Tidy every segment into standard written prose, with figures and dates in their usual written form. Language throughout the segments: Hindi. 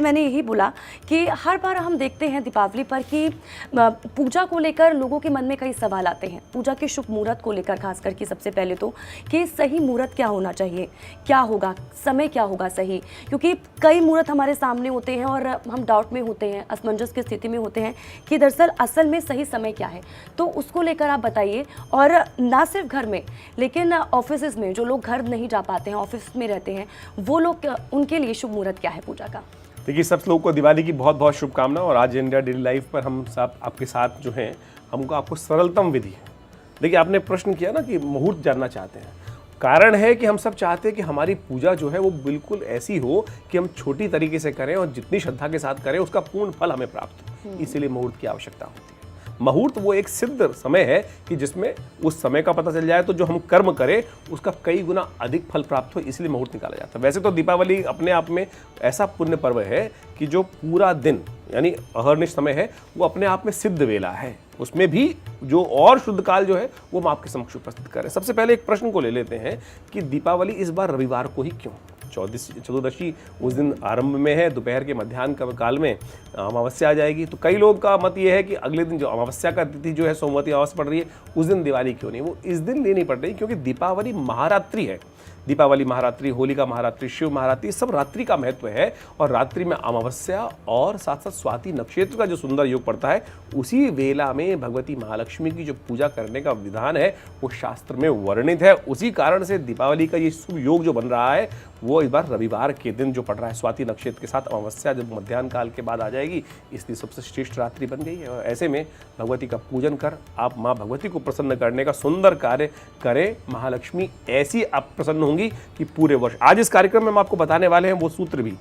मैंने यही बोला कि हर बार हम देखते हैं दीपावली पर कि पूजा को लेकर लोगों के मन में कई सवाल आते हैं। पूजा के शुभ मुहूर्त को लेकर खास करके सबसे पहले तो कि सही मुहूर्त क्या होना चाहिए, क्या होगा, समय क्या होगा सही, क्योंकि कई मुहूर्त हमारे सामने होते हैं और हम डाउट में होते हैं, असमंजस की स्थिति में होते हैं कि दरअसल असल में सही समय क्या है। तो उसको लेकर आप बताइए। और ना सिर्फ घर में लेकिन ऑफिस में जो लोग घर नहीं जा पाते हैं, ऑफिस में रहते हैं, वो लोग, उनके लिए शुभ मुहूर्त क्या है पूजा का? देखिए, सब लोगों को दिवाली की बहुत बहुत शुभकामनाएं। और आज इंडिया डेली लाइफ पर हम सब आपके साथ जो हैं, हमको आपको सरलतम विधि। देखिए, आपने प्रश्न किया ना कि मुहूर्त जानना चाहते हैं। कारण है कि हम सब चाहते हैं कि हमारी पूजा जो है वो बिल्कुल ऐसी हो कि हम छोटी तरीके से करें और जितनी श्रद्धा के साथ करें उसका पूर्ण फल हमें प्राप्त हो। इसीलिए मुहूर्त की आवश्यकता होती है। मुहूर्त वो एक सिद्ध समय है कि जिसमें उस समय का पता चल जाए तो जो हम कर्म करें उसका कई गुना अधिक फल प्राप्त हो, इसलिए मुहूर्त निकाला जाता है। वैसे तो दीपावली अपने आप में ऐसा पुण्य पर्व है कि जो पूरा दिन यानी अहर्निश समय है वो अपने आप में सिद्ध वेला है। उसमें भी जो और शुद्ध काल जो है वो हम आपके समक्ष उपस्थित करें। सबसे पहले एक प्रश्न को ले लेते हैं कि दीपावली इस बार रविवार को ही क्यों? चतुर्दशी उस दिन आरंभ में है, दोपहर के मध्याह्न काल में अमावस्या आ जाएगी। तो कई लोग का मत ये है कि अगले दिन जो अमावस्या का तिथि जो है सोमवती अमावस्या पड़ रही है, उस दिन दिवाली क्यों नहीं? वो इस दिन नहीं पड़ रही क्योंकि दीपावली महारात्रि है। दीपावली महारात्रि, होलिका महारात्रि, शिव महारात्रि, सब रात्रि का महत्व है। और रात्रि में अमावस्या और साथ साथ स्वाति नक्षत्र का जो सुंदर योग पड़ता है, उसी वेला में भगवती महालक्ष्मी की जो पूजा करने का विधान है वो शास्त्र में वर्णित है। उसी कारण से दीपावली का ये शुभ योग जो बन रहा है वो इस बार रविवार के दिन जो पड़ रहा है, स्वाति नक्षत्र के साथ अमावस्या जब मध्याह्न काल के बाद आ जाएगी, इसलिए सबसे श्रेष्ठ रात्रि बन गई है। और ऐसे में भगवती का पूजन कर आप माँ भगवती को प्रसन्न करने का सुंदर कार्य करें। महालक्ष्मी ऐसी आप प्रसन्न होंगी कि पूरे वर्ष। आज इस कार्यक्रम में हम आपको बताने वाले हैं वो सूत्र भी,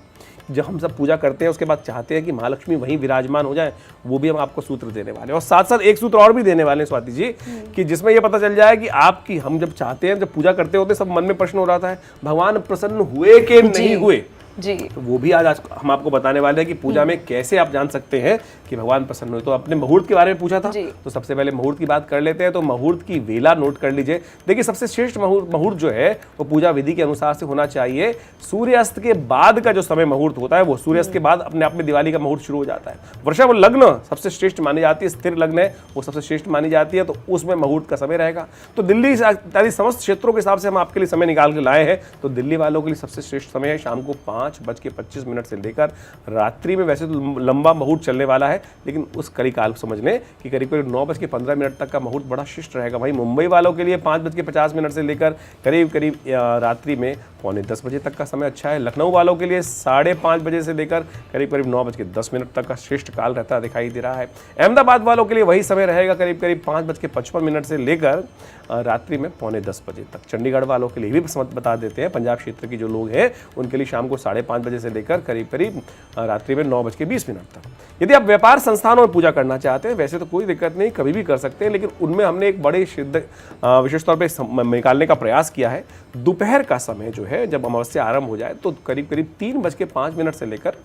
जब हम सब पूजा करते हैं उसके बाद चाहते हैं कि महालक्ष्मी वहीं विराजमान हो जाए, वो भी हम आपको सूत्र देने वाले हैं। और साथ साथ एक सूत्र और भी देने वाले हैं स्वाति जी, कि जिसमें ये पता चल जाए कि आपकी, हम जब चाहते हैं, जब पूजा करते होते सब मन में प्रश्न हो रहा है भगवान प्रसन्न हुए कि नहीं हुए जी, तो वो भी आज हम आपको बताने वाले हैं कि पूजा में कैसे आप जान सकते हैं कि भगवान प्रसन्न हुए। तो अपने मुहूर्त के बारे में पूछा था, तो सबसे पहले मुहूर्त की बात कर लेते हैं। तो मुहूर्त की वेला नोट कर लीजिए। देखिए, सबसे श्रेष्ठ मुहूर्त जो है वो पूजा विधि के अनुसार से होना चाहिए। सूर्यास्त के बाद का जो समय मुहूर्त होता है वो सूर्यास्त के बाद अपने आप में दिवाली का मुहूर्त शुरू हो जाता है। वृषभ लग्न सबसे श्रेष्ठ मानी जाती है, स्थिर लग्न है वो सबसे श्रेष्ठ मानी जाती है, तो उसमें मुहूर्त का समय रहेगा। तो दिल्ली इत्यादि समस्त क्षेत्रों के हिसाब से हम आपके लिए समय निकाल के लाए हैं। तो दिल्ली वालों के लिए सबसे श्रेष्ठ समय है शाम को 5:25 से लेकर रात्रि में। वैसे तो लंबा मुहूर्त चलने वाला है, लेकिन उस कलिकाल समझ लें कि करीब करीब 9:15 तक का मुहूर्त बड़ा शिष्ट रहेगा। वहीं मुंबई वालों के लिए 5:50 से लेकर करीब करीब रात्रि में 9:45 बजे तक का समय अच्छा है। लखनऊ वालों के लिए 5:30 बजे से लेकर करीब करीब 9:10 तक का श्रेष्ठ काल रहता दिखाई दे रहा है। अहमदाबाद वालों के लिए वही समय रहेगा, करीब करीब 5:55 से लेकर रात्रि में 9:45 बजे तक। चंडीगढ़ वालों के लिए भी बता देते हैं, पंजाब क्षेत्र के जो लोग हैं उनके लिए शाम को 5:30 बजे से लेकर करीब करीब रात्रि में 9:20 तक। यदि आप व्यापार संस्थानों में पूजा करना चाहते हैं, वैसे तो कोई दिक्कत नहीं, कभी भी कर सकते हैं, लेकिन उनमें हमने एक बड़े विशेष तौर पर निकालने का प्रयास किया है। दोपहर का समय जो है, जब अमावस्या आरंभ हो जाए तो करीब करीब 3:05 से लेकर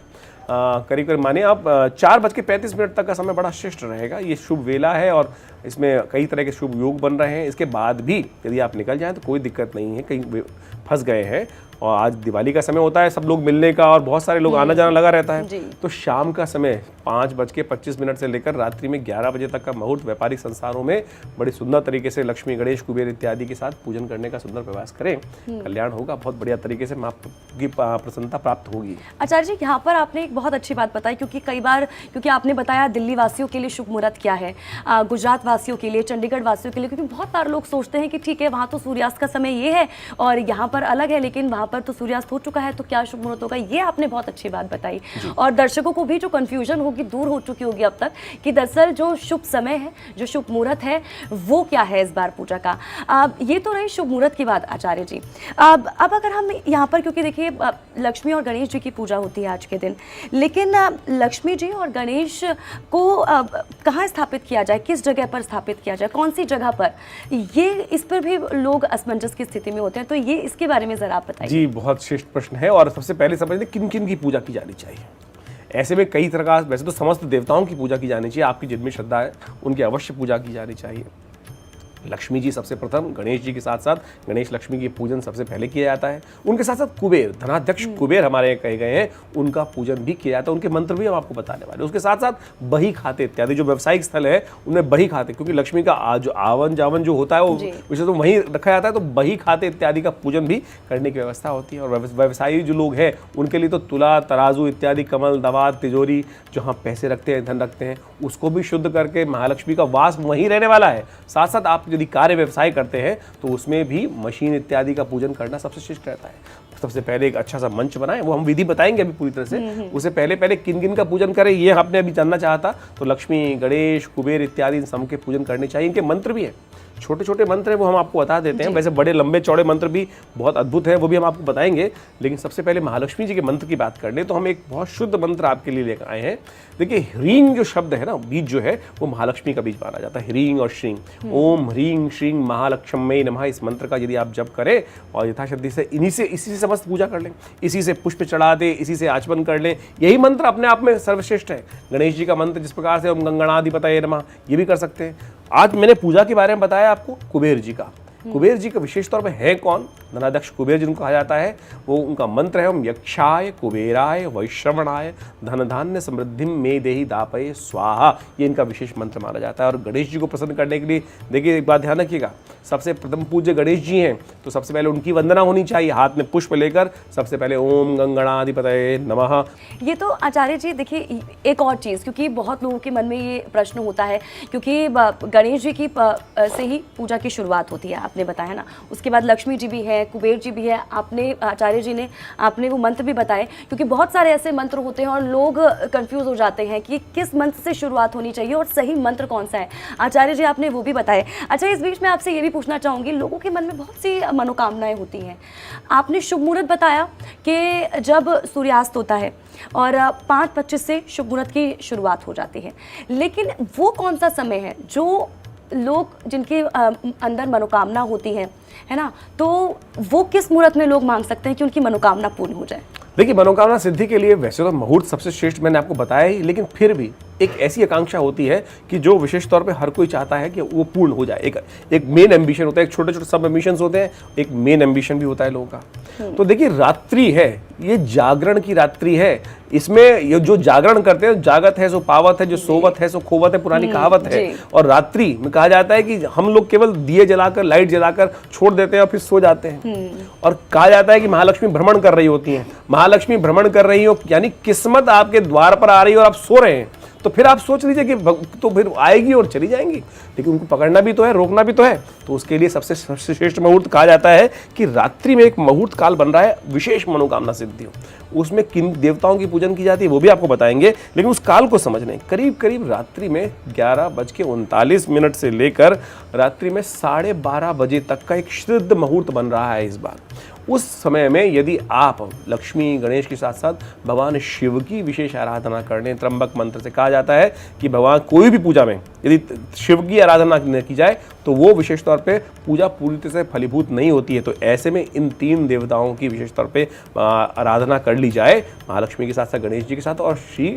करीब करीब माने आप 4:35 तक का समय बड़ा श्रेष्ठ रहेगा। ये शुभ वेला है और इसमें कई तरह के शुभ योग बन रहे हैं। इसके बाद भी यदि आप निकल जाएं तो कोई दिक्कत नहीं है, कहीं फंस गए हैं। और आज दिवाली का समय होता है, सब लोग मिलने का और बहुत सारे लोग आना जाना लगा रहता है। तो शाम का समय 5:25 से लेकर रात्रि में 11 बजे तक का मुहूर्त व्यापारिक संस्थानों में बड़ी सुंदर तरीके से लक्ष्मी, गणेश, कुबेर इत्यादि के साथ पूजन करने का सुंदर प्रयास करें। कल्याण होगा, बहुत बढ़िया तरीके से आपकी प्रसन्नता प्राप्त होगी। आचार्य जी, यहाँ पर आपने एक बहुत अच्छी बात बताई, क्योंकि कई बार, क्योंकि आपने बताया दिल्ली वासियों के लिए शुभ मुहूर्त क्या है, गुजरात वासियों के लिए, चंडीगढ़ वासियों के लिए, क्योंकि बहुत सारे लोग सोचते हैं कि ठीक है वहाँ तो सूर्यास्त का समय ये है और यहाँ पर अलग है, लेकिन वहाँ पर तो सूर्यास्त हो चुका है, तो क्या शुभ मुहूर्त होगा। ये आपने बहुत अच्छी बात बताई और दर्शकों को भी जो कंफ्यूजन होगी दूर हो चुकी होगी अब तक कि दरअसल जो शुभ समय है, जो शुभ मुहूर्त है, वो क्या है इस बार पूजा का। ये तो रही शुभ मुहूर्त की बात आचार्य जी। अब अगर हम यहाँ पर, क्योंकि देखिए लक्ष्मी और गणेश जी की पूजा होती है आज के दिन, लेकिन लक्ष्मी जी और गणेश को कहाँ स्थापित किया जाए, किस जगह पर स्थापित किया जाए, कौन सी जगह पर, ये इस पर भी लोग असमंजस की स्थिति में होते हैं। तो ये इसके बारे में जरा आप बताइए। जी, बहुत श्रेष्ठ प्रश्न है। और सबसे पहले समझ लें किन किन की पूजा की जानी चाहिए। ऐसे में कई तरह का, वैसे तो समस्त देवताओं की पूजा की जानी चाहिए, आपकी जिनमें श्रद्धा है उनकी अवश्य पूजा की जानी चाहिए। लक्ष्मी जी सबसे प्रथम, गणेश जी के साथ साथ गणेश लक्ष्मी की पूजन सबसे पहले किया जाता है। उनके साथ साथ कुबेर, धनाध्यक्ष कुबेर हमारे यहाँ कहे गए हैं, उनका पूजन भी किया जाता है। उनके मंत्र भी हम आपको बताने वाले हैं। उसके साथ साथ बही खाते इत्यादि जो व्यवसायिक स्थल है उनमें बही खाते, क्योंकि लक्ष्मी का जो आवन जावन जो होता है वो विशेष तो वहीं रखा जाता है, तो बही खाते इत्यादि का पूजन भी करने की व्यवस्था होती है। और व्यवसायी जो लोग हैं उनके लिए तो तुला, तराजू इत्यादि, कमल, दवात, तिजोरी, जहाँ पैसे रखते हैं, धन रखते हैं, उसको भी शुद्ध करके महालक्ष्मी का वास वहीं रहने वाला है। साथ साथ आप यदि कार्य व्यवसाय करते हैं तो उसमें भी मशीन इत्यादि का पूजन करना सबसे श्रेष्ठ रहता है। सबसे पहले एक अच्छा सा मंच बनाएं, वो हम विधि बताएंगे अभी पूरी तरह से। उससे पहले किन किन का पूजन करें ये आपने अभी जानना चाहा था, तो लक्ष्मी, गणेश, कुबेर इत्यादि इन सब के पूजन करने चाहिए। इनके मंत्र भी है, छोटे छोटे मंत्र हैं, वो हम आपको बता देते हैं। वैसे बड़े लंबे चौड़े मंत्र भी बहुत अद्भुत है, वो भी हम आपको बताएंगे। लेकिन सबसे पहले महालक्ष्मी जी के मंत्र की बात कर ले तो हम एक बहुत शुद्ध मंत्र आपके लिए लेकर आए हैं। देखिए, ह्रीं जो शब्द है ना, बीज जो है वो महालक्ष्मी का बीज माना जाता है। ह्रीं और श्रीं, ओम ह्रीं श्रीं महालक्ष्म्यै नमः, इस मंत्र का यदि आप जप करें और यथाशक्ति से इसी से समस्त पूजा कर लें, इसी से पुष्प चढ़ा दे, इसी से आचमन कर लें, यही मंत्र अपने आप में सर्वश्रेष्ठ है। गणेश जी का मंत्र जिस प्रकार से ओम गंगणाधिपतये नमः, ये भी कर सकते हैं। आज मैंने पूजा के बारे में बताया आपको कुबेर जी का। कुबेर जी का विशेष तौर पे है कौन? धनाध्यक्ष कुबेर जिनको कहा जाता है, वो उनका मंत्र है ओम यक्षाय कुबेराय वैश्रवणाय धन धान्य समृद्धि में देहि दापये स्वाहा। ये इनका विशेष मंत्र माना जाता है। और गणेश जी को प्रसन्न करने के लिए देखिए एक बात ध्यान रखिएगा, सबसे प्रथम पूज्य गणेश जी हैं तो सबसे पहले उनकी वंदना होनी चाहिए, हाथ में पुष्प लेकर सबसे पहले ओम गंगणाधिपतये नमः। ये तो आचार्य जी देखिए एक और चीज़, क्योंकि बहुत लोगों के मन में ये प्रश्न होता है, क्योंकि गणेश जी की से ही पूजा की शुरुआत होती है, आपने बताया ना, उसके बाद लक्ष्मी जी भी है, कुबेर जी भी है, आपने आचार्य जी ने आपने वो मंत्र भी बताए, क्योंकि बहुत सारे ऐसे मंत्र होते हैं और लोग कंफ्यूज हो जाते हैं कि किस मंत्र से शुरुआत होनी चाहिए और सही मंत्र कौन सा है। आचार्य जी आपने वो भी बताए। अच्छा, इस बीच में आपसे ये भी पूछना चाहूँगी, लोगों के मन में बहुत सी मनोकामनाएं होती हैं। आपने शुभ मुहूर्त बताया कि जब सूर्यास्त होता है और 5:25 से शुभ मुहूर्त की शुरुआत हो जाती है, लेकिन वो कौन सा समय है जो लोग जिनके अंदर मनोकामना होती है ना, तो वो किस मुहूर्त में लोग मांग सकते हैं कि उनकी मनोकामना पूर्ण हो जाए? देखिए, मनोकामना सिद्धि के लिए वैसे तो मुहूर्त सबसे श्रेष्ठ मैंने आपको बताया ही, लेकिन फिर भी एक ऐसी आकांक्षा होती है कि जो विशेष तौर पे हर कोई चाहता है कि वो पूर्ण हो जाए। एक मेन एम्बिशन होता है, एक छोटे छोटे सब एम्बिशंस होते हैं, एक मेन एम्बिशन भी होता है लोगों का। तो देखिए, रात्रि है, ये जागरण की रात्रि है। इसमें ये जो जागरण करते हैं, जागत है सो पावत है, जो सोवत है सो खोवत है, पुरानी कहावत है। और रात्रि में कहा जाता है कि हम लोग केवल दिए जलाकर, लाइट जलाकर छोड़ देते हैं और फिर सो जाते हैं। और कहा जाता है कि महालक्ष्मी भ्रमण कर रही होती हैं। महालक्ष्मी भ्रमण कर रही हो यानी किस्मत आपके द्वार पर आ रही है और आप सो रहे हैं, तो फिर आप सोच लीजिए कि तो फिर आएगी और चली जाएंगी, लेकिन उनको पकड़ना भी तो है, रोकना भी तो है। तो उसके लिए सबसे श्रेष्ठ मुहूर्त कहा जाता है कि रात्रि में एक मुहूर्त काल बन रहा है विशेष मनोकामना सिद्धि हो। उसमें किन देवताओं की पूजन की जाती है वो भी आपको बताएंगे, लेकिन उस काल को समझने करीब करीब रात्रि में 11:39 से लेकर रात्रि में 12:30 बजे तक का एक सिद्ध मुहूर्त बन रहा है इस बार। उस समय में यदि आप लक्ष्मी, गणेश के साथ साथ भगवान शिव की विशेष आराधना कर लें, त्र्यंबक मंत्र से कहा जाता है कि भगवान कोई भी पूजा में यदि शिव की आराधना न की जाए तो वो विशेष तौर पे पूजा पूरी तरह से फलीभूत नहीं होती है। तो ऐसे में इन 3 देवताओं की विशेष तौर पे आराधना कर ली जाए, महालक्ष्मी के साथ साथ गणेश जी के साथ और श्री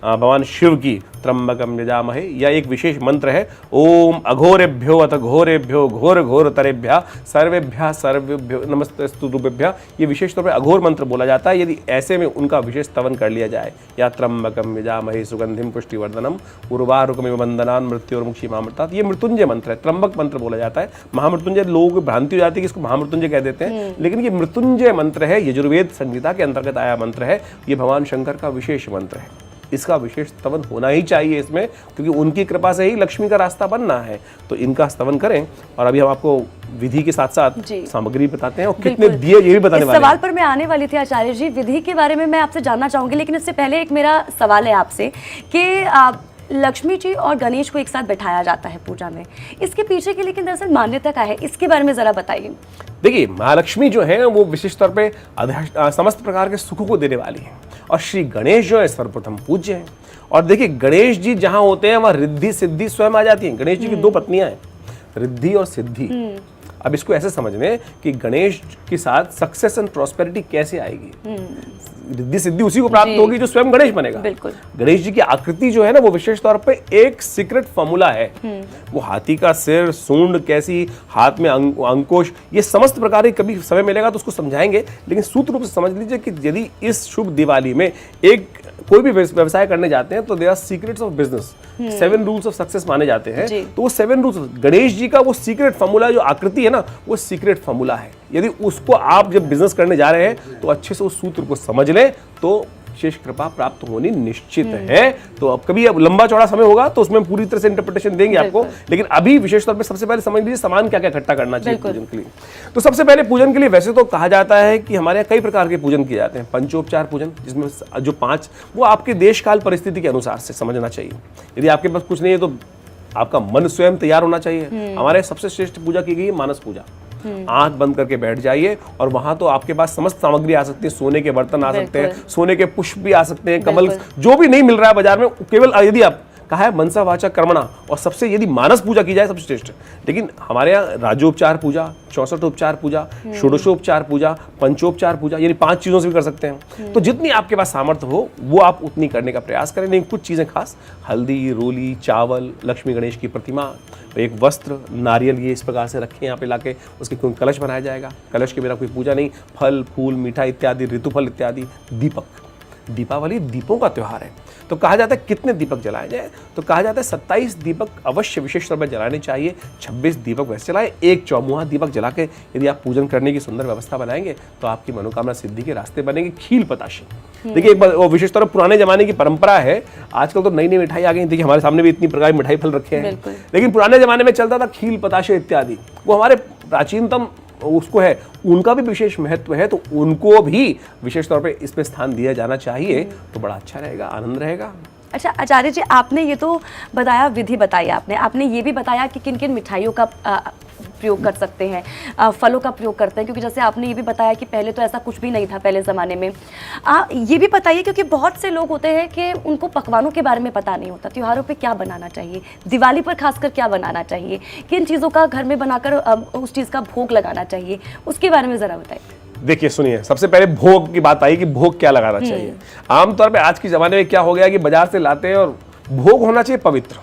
भगवान शिव की त्र्यंबकम यजामहे, यह एक विशेष मंत्र है। ओम अघोरेभ्यो अथ घोरेभ्यो घोर घोर तरेभ्य सर्वेभ्य सर्वेभ्यो नमस्तेस्तु तुभ्यः, ये विशेष तौर पर अघोर मंत्र बोला जाता है। यदि ऐसे में उनका विशेष स्तवन कर लिया जाए, या त्र्यंबकम यजामहे सुगंधिम पुष्टिवर्धनम उर्वारुकमिव वंदनान् मृत्योर्मुक्षीमामृतात्, ये मृत्युंजय मंत्र है, त्र्यंबक मंत्र बोला जाता है। महामृत्युंजय लोगों को भ्रांति हो जाती है कि इसको महामृत्युंजय कह देते हैं, लेकिन ये मृत्युंजय मंत्र है, यजुर्वेद संहिता के अंतर्गत आया मंत्र है। ये भगवान शंकर का विशेष मंत्र है, इसका विशेष स्तवन होना ही चाहिए इसमें, क्योंकि उनकी कृपा से ही लक्ष्मी का रास्ता बनना है। तो इनका स्तवन करें। और अभी हम आपको विधि के साथ साथ सामग्री बताते हैं और कितने दिए ये भी बताने वाले हैं। सवाल पर मैं आने वाली थी आचार्य जी, विधि के बारे में मैं आपसे जानना चाहूंगी, लेकिन इससे पहले एक मेरा सवाल है आपसे कि लक्ष्मी जी और गणेश को एक साथ बैठाया जाता है पूजा में, इसके पीछे की लेकिन दरअसल मान्यता क्या है, इसके बारे में जरा बताइए। देखिए, महालक्ष्मी जो है वो विशेष तौर पे समस्त प्रकार के सुखों को देने वाली है, और श्री गणेश जो है सर्वप्रथम पूज्य हैं। और देखिए, गणेश जी जहां होते हैं वहां रिद्धि सिद्धि स्वयं आ जाती है। गणेश जी की 2 पत्नियां हैं, रिद्धि और सिद्धि। अब इसको ऐसे समझ में कि गणेश के साथ सक्सेस एंड प्रॉस्पेरिटी कैसे आएगी। रिद्धि सिद्धि उसी को प्राप्त होगी जो स्वयं गणेश बनेगा। बिल्कुल। गणेश जी की आकृति जो है ना वो विशेष तौर पे एक सीक्रेट फॉर्मूला है। वो हाथी का सिर, सूंड कैसी, हाथ में अंकुश, ये समस्त प्रकार के, कभी समय मिलेगा तो उसको समझाएंगे, लेकिन सूत्र रूप से समझ लीजिए कि यदि इस शुभ दिवाली में एक कोई भी व्यवसाय करने जाते हैं तो they are secrets of business, 7 rules of success माने जाते हैं। तो वो 7 रूल्स, गणेश जी का वो सीक्रेट फॉर्मूला, जो आकृति है ना वो सीक्रेट फॉर्मूला है। यदि उसको आप जब बिजनेस करने जा रहे हैं तो अच्छे से उस सूत्र को समझ लें तो विशेष कृपा प्राप्त होनी निश्चित है। तो अब कभी अब लंबा चौड़ा समय होगा तो उसमें पूरी तरह से इंटरप्रिटेशन देंगे आपको, लेकिन अभी विशेष तौर पे सबसे पहले समझ लीजिए सामान क्या क्या इकट्ठा करना चाहिए पूजन के लिए। तो सबसे पहले पूजन के लिए वैसे तो कहा जाता है कि हमारे यहाँ कई प्रकार के पूजन किए जाते हैं। पंचोपचार पूजन, जिसमें जो 5, वो आपके देश काल परिस्थिति के अनुसार से समझना चाहिए। यदि आपके पास कुछ नहीं है तो आपका मन स्वयं तैयार होना चाहिए। हमारे सबसे श्रेष्ठ पूजा की गई है मानस पूजा। आंख बंद करके बैठ जाइए और वहां तो आपके पास समस्त सामग्री आ सकती है, सोने के बर्तन आ सकते हैं, सोने के पुष्प भी आ सकते हैं, कमल, जो भी नहीं मिल रहा है बाजार में, केवल यदि आप कहा है मनसा वाचा कर्मणा, और सबसे यदि मानस पूजा की जाए सबसे श्रेष्ठ। लेकिन हमारे यहाँ राजोपचार पूजा, 64 उपचार पूजा, षोडशोपचार पूजा, पंचोपचार पूजा, यानी 5 चीजों से भी कर सकते हैं। तो जितनी आपके पास सामर्थ्य हो वो आप उतनी करने का प्रयास करें। लेकिन कुछ चीजें खास, हल्दी, रोली, चावल, लक्ष्मी गणेश की प्रतिमा, एक वस्त्र, नारियल, ये इस प्रकार से रखें यहाँ पे लाके, उसके कोई कलश बनाया जाएगा। कलश के बिना कोई पूजा नहीं। फल फूल मीठा इत्यादि, ऋतुफल इत्यादि, दीपक, दीपावली दीपों का त्योहार है तो कहा जाता है कितने दीपक जलाए जाए, तो कहा जाता है 27 दीपक अवश्य विशेष तौर पर जलाने चाहिए। 26 दीपक वैसे जलाए, एक चौमुहा दीपक जला के यदि आप पूजन करने की सुंदर व्यवस्था बनाएंगे तो आपकी मनोकामना सिद्धि के रास्ते बनेंगे। खील पताशे, देखिए एक बार विशेष तौर पर पुराने जमाने की परंपरा है, आजकल तो नई नई मिठाई आ गई। देखिए हमारे सामने भी इतनी प्रकार की मिठाई फल रखे हैं, लेकिन पुराने जमाने में चलता था खील पताशे इत्यादि, वो हमारे प्राचीनतम उसको है, उनका भी विशेष महत्व है, तो उनको भी विशेष तौर पे इसमें स्थान दिया जाना चाहिए तो बड़ा अच्छा रहेगा, आनंद रहेगा। अच्छा आचार्य जी, आपने ये तो बताया, विधि बताई आपने ये भी बताया कि किन किन मिठाइयों का प्रयोग कर सकते हैं, फलों का प्रयोग करते हैं, क्योंकि जैसे आपने ये भी बताया कि पहले तो ऐसा कुछ भी नहीं था पहले ज़माने में। ये भी बताइए, क्योंकि बहुत से लोग होते हैं कि उनको पकवानों के बारे में पता नहीं होता, त्योहारों पे क्या बनाना चाहिए, दिवाली पर खासकर क्या बनाना चाहिए, किन चीज़ों का घर में बनाकर उस चीज़ का भोग लगाना चाहिए, उसके बारे में ज़रा बताइए। देखिए सुनिए, सबसे पहले भोग की बात आई कि भोग क्या लगाना चाहिए। आमतौर पे आज के ज़माने में क्या हो गया कि बाजार से लाते हैं और भोग होना चाहिए पवित्र,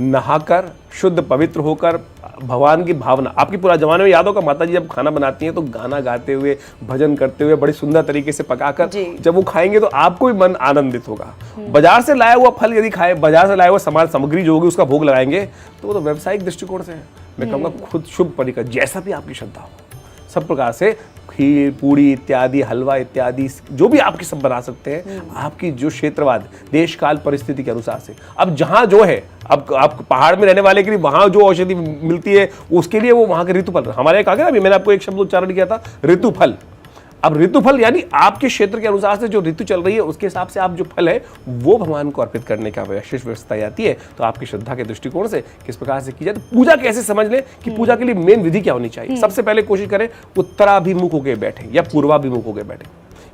नहाकर शुद्ध पवित्र होकर भगवान की भावना। आपकी पूरा जमाने में याद होगा, माता जी जब खाना बनाती हैं तो गाना गाते हुए, भजन करते हुए, बड़ी सुंदर तरीके से पकाकर जब वो खाएंगे तो आपको भी मन आनंदित होगा। बाजार से लाया हुआ फल यदि खाए, बाजार से लाया हुआ सामान सामग्री जो होगी उसका भोग लगाएंगे तो वो तो व्यावसायिक दृष्टिकोण से है। मैं कहूँगा खुद शुभ परिकर, जैसा भी आपकी श्रद्धा हो, सब प्रकार से खीर, पूड़ी इत्यादि, हलवा इत्यादि जो भी आपके सब बना सकते हैं, आपकी जो क्षेत्रवाद, देश काल परिस्थिति के अनुसार से। अब जहाँ जो है, अब आप पहाड़ में रहने वाले के लिए वहाँ जो औषधि मिलती है उसके लिए वो वहाँ के ऋतुफल, हमारे यहाँ कहा गया अभी मैंने आपको एक शब्द उच्चारण किया था, ऋतुफल। अब ऋतुफल यानी आपके क्षेत्र के अनुसार से जो ऋतु चल रही है उसके हिसाब से आप जो फल है वो भगवान को अर्पित करने का विशेष व्यवस्था आती है। तो आपकी श्रद्धा के दृष्टिकोण से किस प्रकार से की जाए, तो पूजा कैसे समझ लें कि पूजा के लिए मेन विधि क्या होनी चाहिए। सबसे पहले कोशिश करें उत्तराभिमुख होकर बैठे या पूर्वाभिमुख होकर बैठे,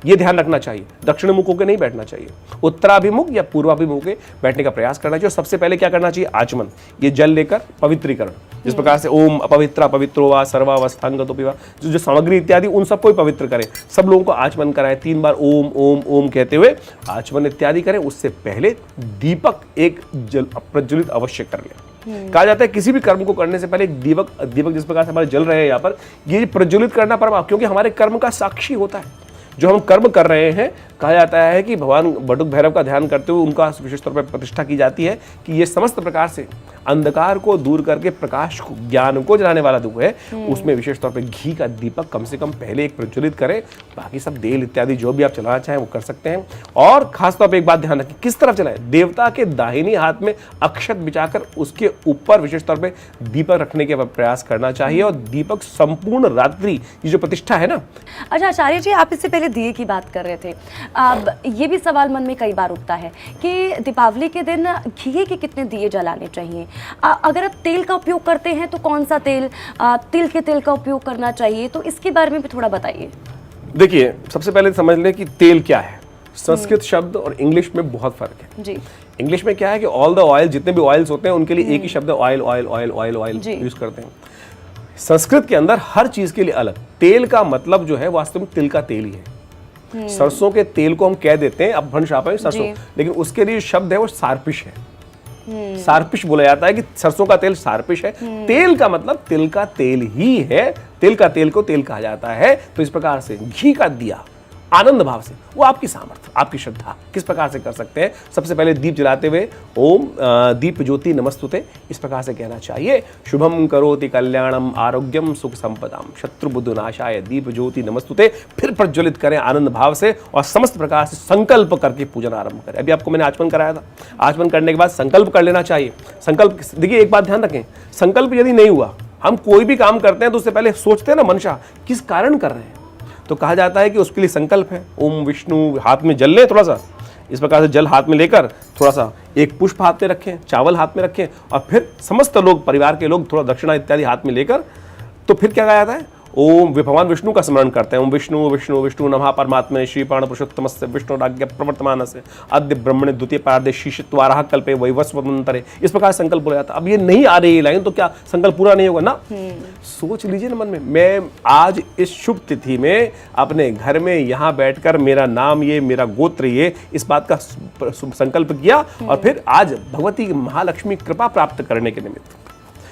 ये ध्यान रखना चाहिए। दक्षिण मुख होकर नहीं बैठना चाहिए, उत्तराभिमुख या पूर्वाभिमुख होकर बैठने का प्रयास करना चाहिए। सबसे पहले क्या करना चाहिए, आचमन, ये जल लेकर पवित्रीकरण, जिस प्रकार से ओम अपवित्रा पवित्रो वा सर्वावस्थांगतो पिबा, जो सामग्री इत्यादि उन सबको ही पवित्र करें। सब लोगों को आचमन कराएं, 3 बार ओम ओम ओम कहते हुए आचमन इत्यादि करें। उससे पहले दीपक एक जल प्रज्वलित अवश्य कर लें। कहा जाता है किसी भी कर्म को करने से पहले एक दीपक जिस प्रकार से हमारे जल रहे हैं यहाँ पर, ये प्रज्वलित करना परम, क्योंकि हमारे कर्म का साक्षी होता है। जो हम कर्म कर रहे हैं, कहा जाता है कि भगवान बटुक भैरव का ध्यान करते हुए उनका विशेष तौर पर प्रतिष्ठा की जाती है कि ये समस्त प्रकार से अंधकार को दूर करके प्रकाश को, ज्ञान को जलाने वाला जो है, उसमें विशेष तौर पे घी का दीपक कम से कम पहले एक प्रज्वलित करें। बाकी सब तेल इत्यादि जो भी आप चलाना चाहें वो कर सकते हैं। और खासतौर पे एक बात ध्यान रखें, किस तरफ चलाएं, देवता के दाहिनी हाथ में अक्षत बिछाकर उसके ऊपर विशेष तौर पे दीपक रखने के प्रयास करना चाहिए। और दीपक संपूर्ण रात्रि, ये जो प्रतिष्ठा है ना। अच्छा आचार्य जी, आप इससे पहले दिए की बात कर रहे थे, अब ये भी सवाल मन में कई बार उठता है कि दीपावली के दिन घी के कितने दिए जलाने चाहिए। अगर आप तेल का उपयोग करते हैं तो कौन सा तेल, तिल के तेल का उपयोग करना चाहिए, तो इसके बारे में भी थोड़ा बताइए। देखिए सबसे पहले समझ लें कि तेल क्या है। संस्कृत शब्द और इंग्लिश में बहुत फर्क है जी। इंग्लिश में क्या है कि ऑल द ऑयल, जितने भी ऑयल्स होते हैं उनके लिए एक ही शब्द है, oil oil oil oil oil use करते हैं। संस्कृत के अंदर हर चीज के लिए अलग तेल का मतलब जो है वास्तव में तिल का तेल ही है। सरसों के तेल को हम कह देते हैं अपभ्रंश शाप है सरसों, लेकिन उसके लिए शब्द है वो सार्पिश है। सार्पिश बोला जाता है कि सरसों का तेल सार्पिश है। तेल का मतलब तिल का तेल ही है, तिल का तेल को तेल कहा जाता है। तो इस प्रकार से घी का दिया आनंद भाव से, वो आपकी सामर्थ्य, आपकी श्रद्धा किस प्रकार से कर सकते हैं। सबसे पहले दीप जलाते हुए ओम दीप ज्योति नमस्तुते इस प्रकार से कहना चाहिए। शुभम करोति कल्याणम आरोग्यम सुख संपदाम शत्रु बुद्धि नाशाय दीप ज्योति नमस्तुते। फिर प्रज्वलित करें आनंद भाव से और समस्त प्रकार से संकल्प करके पूजन आरंभ करें। अभी आपको मैंने आचमन कराया था, आचमन करने के बाद संकल्प कर लेना चाहिए। संकल्प देखिए, एक बात ध्यान रखें, संकल्प यदि नहीं हुआ, हम कोई भी काम करते हैं तो उससे पहले सोचते हैं ना मनशा किस कारण कर रहे हैं, तो कहा जाता है कि उसके लिए संकल्प है। ओम विष्णु, हाथ में जल ले थोड़ा सा, इस प्रकार से जल हाथ में लेकर थोड़ा सा एक पुष्प हाथ में रखें, चावल हाथ में रखें और फिर समस्त लोग, परिवार के लोग थोड़ा दक्षिणा इत्यादि हाथ में लेकर, तो फिर क्या कहा जाता है, ओम भगवान विष्णु का स्मरण करते हैं। ओम विष्णु विष्णु विष्णु नमः परमात्मने श्री प्राण पुरुषोत्तमस्य विष्णुराज्ञ प्रवर्तमानस्य अद्य ब्रह्मणे द्वितीय पारदे शीशत्वाराह कल्पे वैवस्वतंतरे। इस प्रकार संकल्प बोला जाता है। अब ये नहीं आ रही लाइन तो क्या संकल्प पूरा नहीं होगा ना। सोच लीजिए ना मन में, मैं आज इस शुभ तिथि में अपने घर में यहाँ बैठकर मेरा नाम ये, मेरा गोत्र ये, इस बात का संकल्प किया और फिर आज भगवती महालक्ष्मी कृपा प्राप्त करने के निमित्त।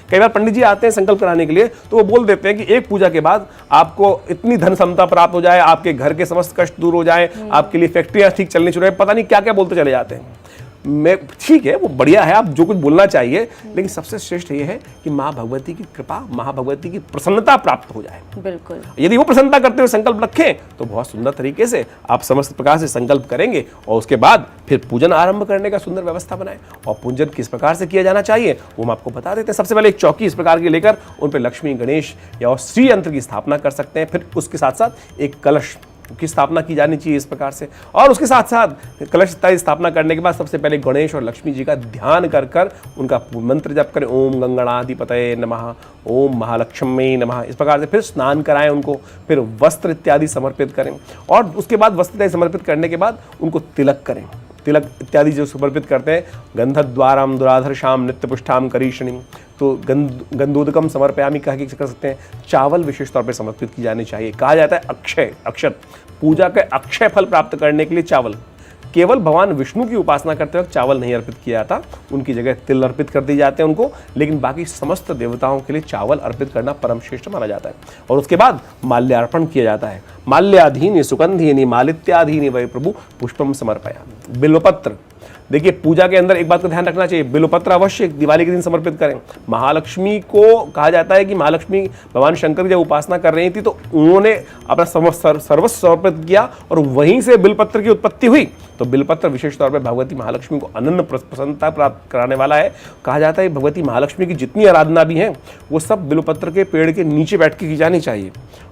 कई बार पंडित जी आते हैं संकल्प कराने के लिए, तो वो बोल देते हैं कि एक पूजा के बाद आपको इतनी धन समता प्राप्त हो जाए, आपके घर के समस्त कष्ट दूर हो जाए, आपके लिए फैक्ट्रियां ठीक चलनी शुरू हो, पता नहीं क्या क्या बोलते चले जाते हैं। मैं ठीक है, वो बढ़िया है, आप जो कुछ बोलना चाहिए, लेकिन सबसे श्रेष्ठ ये है कि माँ भगवती की कृपा, माँ भगवती की प्रसन्नता प्राप्त हो जाए। बिल्कुल, यदि वो प्रसन्नता करते हुए संकल्प रखें तो बहुत सुंदर तरीके से आप समस्त प्रकार से संकल्प करेंगे और उसके बाद फिर पूजन आरंभ करने का सुंदर व्यवस्था बनाएं। और पूजन किस प्रकार से किया जाना चाहिए वो हम आपको बता देते हैं। सबसे पहले एक चौकी इस प्रकार की लेकर उन पर लक्ष्मी, गणेश या श्री यंत्र की स्थापना कर सकते हैं। फिर उसके साथ साथ एक कलश की स्थापना की जानी चाहिए इस प्रकार से। और उसके साथ साथ कलश इत्यादि स्थापना करने के बाद सबसे पहले गणेश और लक्ष्मी जी का ध्यान कर कर उनका मंत्र जप करें। ओम गंगणाधिपतये नमः, ओम महालक्ष्मी नमः। इस प्रकार से फिर स्नान कराएं उनको, फिर वस्त्र इत्यादि समर्पित करें और उसके बाद वस्त्र इत्यादि समर्पित करने के बाद उनको तिलक करें। तिलक इत्यादि जो समर्पित करते हैं, गंधद्वाराम दुराधर्षाम नित्यपुष्टाम करीषणिम, तो गंधोदकम समर्पयामि कह के कर सकते हैं। चावल विशेष तौर पर समर्पित की जानी चाहिए। कहा जाता है अक्षय, अक्षत, पूजा के अक्षय फल प्राप्त करने के लिए चावल। केवल भगवान विष्णु की उपासना करते वक्त चावल नहीं अर्पित किया जाता, उनकी जगह तिल अर्पित कर दिए जाते हैं उनको, लेकिन बाकी समस्त देवताओं के लिए चावल अर्पित करना परम श्रेष्ठ माना जाता है। और उसके बाद माल्यार्पण किया जाता है। माल्याधीनि सुगंधीनि मालित्याधीनि वै प्रभु पुष्पम समर्पयामि। बिल्वपत्र, देखिए पूजा के अंदर एक बात का ध्यान रखना चाहिए, बिल्वपत्र अवश्य दिवाली के दिन समर्पित करें। महालक्ष्मी को कहा जाता है कि महालक्ष्मी भगवान शंकर की जब उपासना कर रही थी तो उन्होंने अपना सर्वस्व समर्पित किया और वहीं से बिल्वपत्र की उत्पत्ति हुई। तो बिल्वपत्र विशेष तौर पर भगवती महालक्ष्मी को अनन्य प्रसन्नता प्राप्त कराने वाला है। कहा जाता है भगवती महालक्ष्मी की जितनी आराधना भी है वो सब बिल्वपत्र के पेड़ के नीचे बैठ के की जानी चाहिए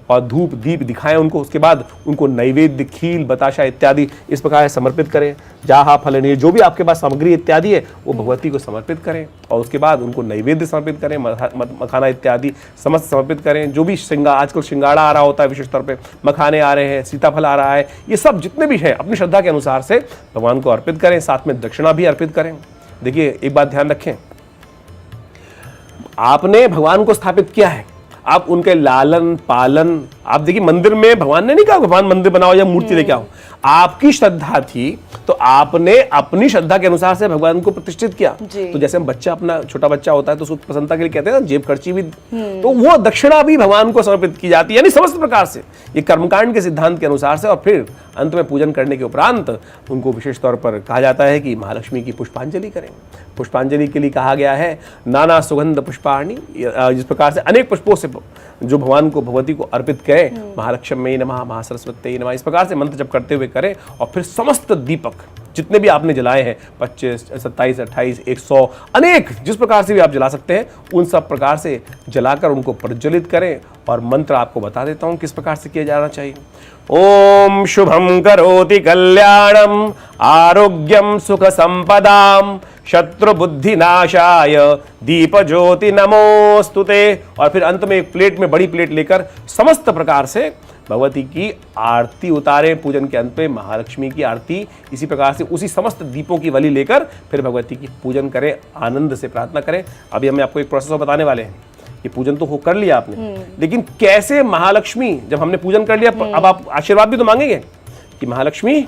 और धूप दीप दिखाएं उनको। उसके बाद उनको नैवेद्य, खील, बताशा इत्यादि इस प्रकार समर्पित करें। जाहा फलनीय, जो भी आपके पास सामग्री इत्यादि है वो भगवती को समर्पित करें और उसके बाद उनको नैवेद्य समर्पित करें, मखाना इत्यादि समस्त समर्पित करें। जो भी श्रृंगार, आजकल श्रृंगाड़ा आ रहा होता है, विशेष तौर पे मखाने आ रहे हैं, सीताफल आ रहा है, ये सब जितने भी है अपनी श्रद्धा के अनुसार से भगवान को अर्पित करें। साथ में दक्षिणा भी अर्पित करें। देखिए एक बात ध्यान रखें, आपने भगवान को स्थापित किया है, आप उनके लालन पालन, आप देखिए मंदिर में भगवान ने नहीं कहा भगवान मंदिर बनाओ या मूर्ति लेके आओ, आपकी श्रद्धा थी तो आपने अपनी श्रद्धा के अनुसार से भगवान को प्रतिष्ठित किया। तो जैसे हम बच्चा, अपना छोटा बच्चा होता है तो उसको प्रसन्नता के लिए कहते हैं ना जेब खर्ची भी, तो वो दक्षिणा भी भगवान को समर्पित की जाती है, यानी समस्त प्रकार से ये कर्मकांड के सिद्धांत के अनुसार से। और फिर अंत में पूजन करने के उपरांत उनको विशेष तौर पर कहा जाता है कि महालक्ष्मी की पुष्पांजलि करें। पुष्पांजलि के लिए कहा गया है नाना सुगंध पुष्पाणि, जिस प्रकार से अनेक पुष्पों से जो भगवान को, भगवती को अर्पित करें। महालक्ष्मी नमः, महासरस्वती नमः, इस प्रकार से मंत्र जप करते हुए करें और फिर समस्त दीपक जितने भी आपने जलाए हैं 25, 27, 28, 100 अनेक जिस प्रकार से भी आप जला सकते हैं उन सब प्रकार से जलाकर उनको प्रज्वलित करें। और मंत्र आपको बता देता हूं किस प्रकार से किया जाना चाहिए। ओम शुभम करोति कल्याणम आरोग्यम सुख संपदाम शत्रु बुद्धि नाशाय दीप ज्योति नमोस्तुते। और फिर अंत में एक प्लेट में, बड़ी प्लेट लेकर समस्त प्रकार से भगवती की आरती उतारे। पूजन के अंत में महालक्ष्मी की आरती इसी प्रकार से उसी समस्त दीपों की बलि लेकर फिर भगवती की पूजन करें, आनंद से प्रार्थना करें। अभी हम आपको एक प्रोसेस बताने वाले हैं। ये पूजन तो हो कर लिया आपने, लेकिन कैसे महालक्ष्मी, जब हमने पूजन कर लिया अब आप आशीर्वाद भी तो मांगेंगे। कि महालक्ष्मी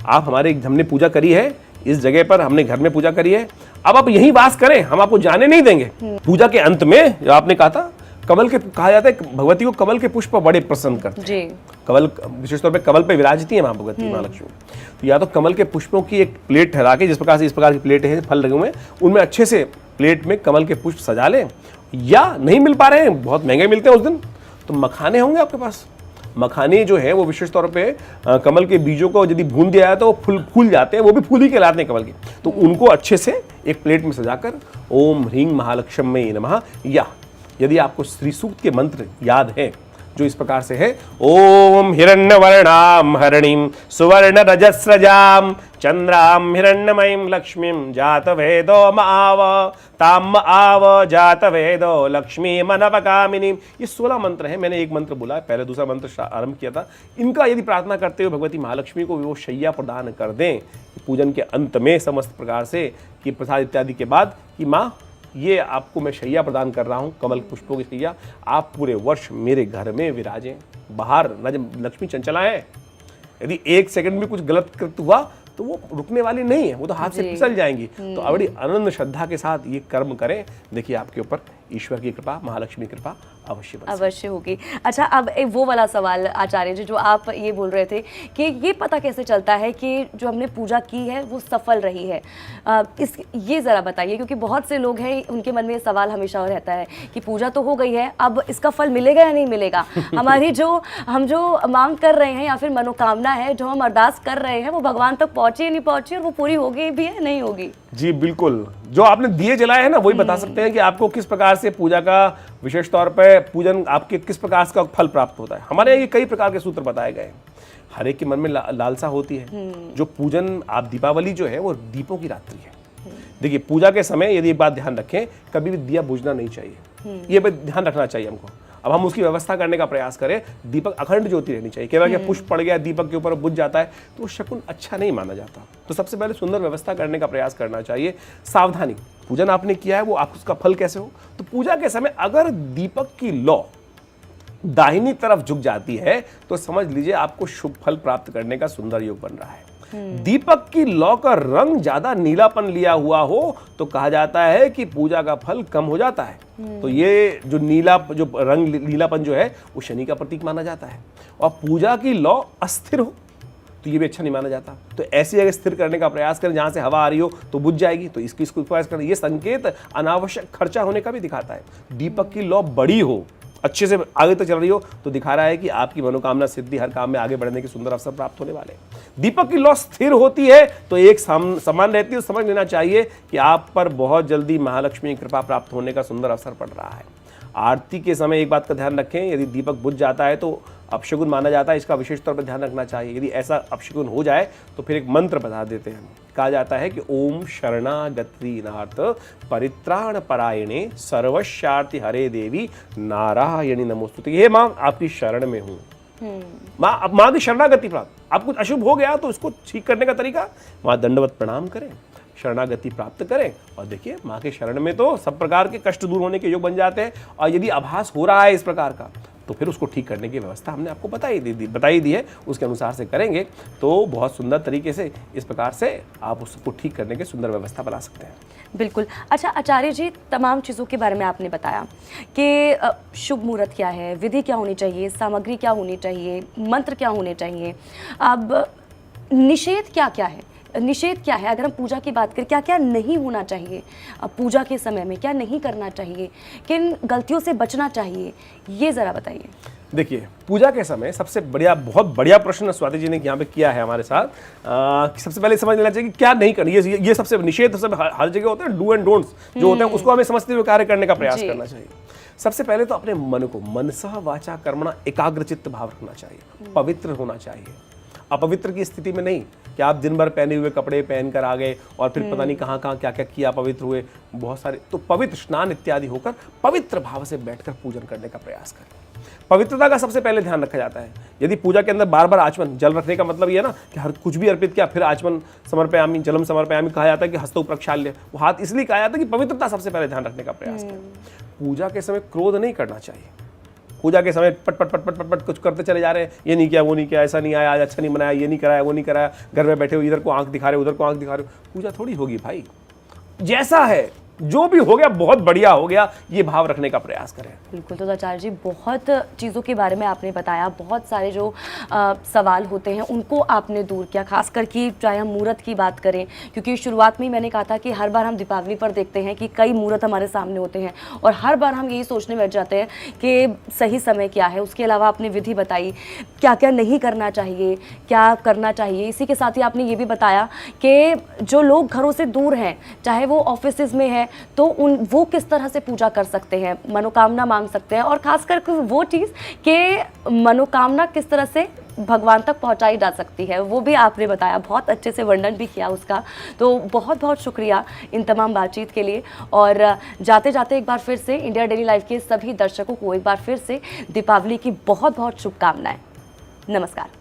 आप हमारे हमने पूजा करी है, इस जगह पर हमने घर में पूजा करी है, अब आप यहीं वास करें, हम आपको जाने नहीं देंगे। पूजा के अंत में जो आपने कहा था, कमल के कहा जाता है भगवती को कमल के पुष्प बड़े प्रसन्न करते हैं। कमल विशेष तौर पे कमल पे विराजती है मां भगवती महालक्ष्मी। तो या तो कमल के पुष्पों की एक प्लेट ठहरा के, जिस प्रकार से इस प्रकार की प्लेट है फल लगे हुए हैं, उनमें अच्छे से प्लेट में कमल के पुष्प सजा लें, या नहीं मिल पा रहे हैं, बहुत महंगे मिलते हैं उस दिन, तो मखाने होंगे आपके पास। मखाने जो है वो विशेष तौर पे कमल के बीजों को यदि भून दिया है तो वो फूल जाते हैं, वो भी फूल ही कहलाते हैं कमल के। तो उनको अच्छे से एक प्लेट में सजाकर ओम ह्रीं महालक्ष्म्यै नमः, या यदि आपको श्री सूक्त के मंत्र याद है जो इस प्रकार से है, ओम हिरण्यवर्णाम हरणीम सुवर्ण रजस्रजाम चंद्राम हिरण्यमयीं लक्ष्मीं जातवेदो माव ताम आव जातवेदो लक्ष्मी मनपकामिनीं। ये 16 मंत्र हैं। मैंने एक मंत्र बोला है, पहले दूसरा मंत्र आरंभ किया था। इनका यदि प्रार्थना करते हुए भगवती महालक्ष्मी को वो शैया प्रदान कर दें पूजन के अंत में समस्त प्रकार से कि प्रसाद इत्यादि के बाद, कि माँ ये आपको मैं शैया प्रदान कर रहा हूँ, कमल पुष्पों की शैया, आप पूरे वर्ष मेरे घर में विराजें। बाहर लक्ष्मी चंचला है, यदि एक सेकंड भी कुछ गलत कृत्य हुआ तो वो रुकने वाली नहीं है, वो तो हाथ से फिसल जाएंगी। तो बड़ी आनंद श्रद्धा के साथ ये कर्म करें, देखिए आपके ऊपर ईश्वर की कृपा, महालक्ष्मी की कृपा अवश्य होगी। अच्छा, अब वो वाला सवाल आचार्य जी जो आप ये बोल रहे थे कि ये पता कैसे चलता है कि जो हमने पूजा की है वो सफल रही है, ये ज़रा बताइए, क्योंकि बहुत से लोग हैं उनके मन में ये सवाल हमेशा रहता है कि पूजा तो हो गई है, अब इसका फल मिलेगा या नहीं मिलेगा, हमारी हम जो मांग कर रहे हैं या फिर मनोकामना है जो हम अरदास कर रहे हैं वो भगवान तक पहुँची या नहीं पहुँची, और वो पूरी होगी भी है नहीं होगी। जी बिल्कुल, जो आपने दिए जलाए हैं ना वही बता सकते हैं कि आपको किस प्रकार से पूजा का विशेष तौर पे पूजन आपके किस प्रकार का फल प्राप्त होता है। हमारे यहाँ कई प्रकार के सूत्र बताए गए हैं, हर एक के मन में लालसा होती है। जो पूजन आप दीपावली जो है वो दीपों की रात्रि है। देखिए पूजा के समय यदि एक बात ध्यान रखें, कभी भी दिया बुझना नहीं चाहिए, ये ध्यान रखना चाहिए हमको। अब हम उसकी व्यवस्था करने का प्रयास करें, दीपक अखंड ज्योति रहनी चाहिए। केवल पुष्प पड़ गया दीपक के ऊपर बुझ जाता है तो वो शकुन अच्छा नहीं माना जाता। तो सबसे पहले सुंदर व्यवस्था करने का प्रयास करना चाहिए। सावधानी, पूजन आपने किया है वो आप उसका फल कैसे हो, तो पूजा के समय अगर दीपक की लौ दाहिनी तरफ झुक जाती है तो समझ लीजिए आपको शुभ फल प्राप्त करने का सुंदर योग बन रहा है। दीपक की लौ का रंग ज्यादा नीलापन लिया हुआ हो तो कहा जाता है कि पूजा का फल कम हो जाता है। तो ये जो रंग नीलापन जो है वो शनि का प्रतीक माना जाता है। और पूजा की लौ अस्थिर हो तो ये भी अच्छा नहीं माना जाता। तो ऐसी जगह स्थिर करने का प्रयास करें जहां से हवा आ रही हो तो बुझ जाएगी, तो इसको प्रयास करें। ये संकेत अनावश्यक खर्चा होने का भी दिखाता है। दीपक की लौ बड़ी हो, अच्छे से आगे तक चल रही हो तो दिखा रहा है कि आपकी मनोकामना सिद्धि, हर काम में आगे बढ़ने के सुंदर अवसर प्राप्त होने वाले। दीपक की लौ स्थिर होती है तो एक समान रहती है, समझ लेना चाहिए कि आप पर बहुत जल्दी महालक्ष्मी की कृपा प्राप्त होने का सुंदर अवसर पड़ रहा है। आरती के समय एक बात का ध्यान रखें, यदि दीपक बुझ जाता है तो अपशगुन माना जाता है, इसका विशेष तौर पर ध्यान रखना चाहिए। यदि ऐसा अपशगुन हो जाए तो फिर एक मंत्र बता देते हैं। कहा जाता है कि ओम शरणागतिनाथ परित्राण परायणे सर्वशार्ति हरे देवी नारायणी नमोस्तुते। ये माँ आपकी शरण में हूँ। माँ की शरणागति प्राप्त, आप कुछ अशुभ हो गया तो उसको ठीक करने का तरीका, माँ दंडवत प्रणाम करें, शरणागति प्राप्त करें, और देखिए माँ के शरण में तो सब प्रकार के कष्ट दूर होने के योग बन जाते हैं। और यदि आभास हो रहा है इस प्रकार का तो फिर उसको ठीक करने की व्यवस्था हमने आपको बताई दी है, उसके अनुसार से करेंगे तो बहुत सुंदर तरीके से इस प्रकार से आप उसको ठीक करने की सुंदर व्यवस्था बना सकते हैं। बिल्कुल। अच्छा आचार्य जी, तमाम चीज़ों के बारे में आपने बताया कि शुभ मुहूर्त क्या है, विधि क्या होनी चाहिए, सामग्री क्या होनी चाहिए, मंत्र क्या होने चाहिए। अब निषेध क्या क्या है, निषेध क्या है, अगर हम पूजा की बात करें क्या क्या नहीं होना चाहिए पूजा के समय में, क्या नहीं करना चाहिए, किन गलतियों से बचना चाहिए, ये ज़रा बताइए। देखिए पूजा के समय सबसे बढ़िया, बहुत बढ़िया प्रश्न स्वाति जी ने यहाँ पे किया है हमारे साथ। सबसे पहले समझ लेना चाहिए कि क्या नहीं करना। ये सबसे निषेध सब हर जगह होते हैं, डू एंड डोंट्स जो होते हैं उसको हमें समझते हुए कार्य करने का प्रयास करना चाहिए। सबसे पहले तो अपने मन को मनसा वाचा कर्मणा एकाग्रचित्त भाव रखना चाहिए, पवित्र होना चाहिए। अपवित्र की स्थिति में नहीं कि आप दिन भर पहने हुए कपड़े पहन कर आ गए और फिर पता नहीं कहाँ कहाँ क्या क्या किया, पवित्र हुए बहुत सारे। तो पवित्र स्नान इत्यादि होकर पवित्र भाव से बैठकर पूजन करने का प्रयास करें। पवित्रता का सबसे पहले ध्यान रखा जाता है। यदि पूजा के अंदर बार बार आचमन जल रखने का मतलब ये है ना कि हर कुछ भी अर्पित किया फिर आचमन समर्पयामि जलम समर्पयामि कहा जाता है कि हस्तौ प्रक्षाल्य, वो हाथ इसलिए कहा जाता है कि पवित्रता सबसे पहले ध्यान रखने का प्रयास करें। पूजा के समय क्रोध नहीं करना चाहिए। पूजा के समय पट पट पट पट पट पट कुछ करते चले जा रहे हैं, ये नहीं किया, वो नहीं किया, ऐसा नहीं आया, आज अच्छा नहीं बनाया, ये नहीं कराया, वो नहीं कराया, घर में बैठे हो इधर को आंख दिखा रहे हो, उधर को आंख दिखा रहे हो। पूजा थोड़ी होगी भाई, जैसा है जो भी हो गया बहुत बढ़िया हो गया, ये भाव रखने का प्रयास करें। बिल्कुल। तो आचार्य जी बहुत चीज़ों के बारे में आपने बताया, बहुत सारे जो सवाल होते हैं उनको आपने दूर किया, खासकर कि चाहे हम मुहूर्त की बात करें, क्योंकि शुरुआत में ही मैंने कहा था कि हर बार हम दीपावली पर देखते हैं कि कई मुहूर्त हमारे सामने होते हैं और हर बार हम यही सोचने बैठ जाते हैं कि सही समय क्या है। उसके अलावा आपने विधि बताई क्या क्या नहीं करना चाहिए, क्या करना चाहिए। इसी के साथ ही आपने ये भी बताया कि जो लोग घरों से दूर हैं, चाहे वो ऑफिसेज में है, तो वो किस तरह से पूजा कर सकते हैं, मनोकामना मांग सकते हैं, और खासकर वो चीज़ कि मनोकामना किस तरह से भगवान तक पहुंचाई जा सकती है, वो भी आपने बताया, बहुत अच्छे से वर्णन भी किया उसका। तो बहुत बहुत शुक्रिया इन तमाम बातचीत के लिए। और जाते जाते एक बार फिर से इंडिया डेली लाइव के सभी दर्शकों को एक बार फिर से दीपावली की बहुत बहुत शुभकामनाएं। नमस्कार।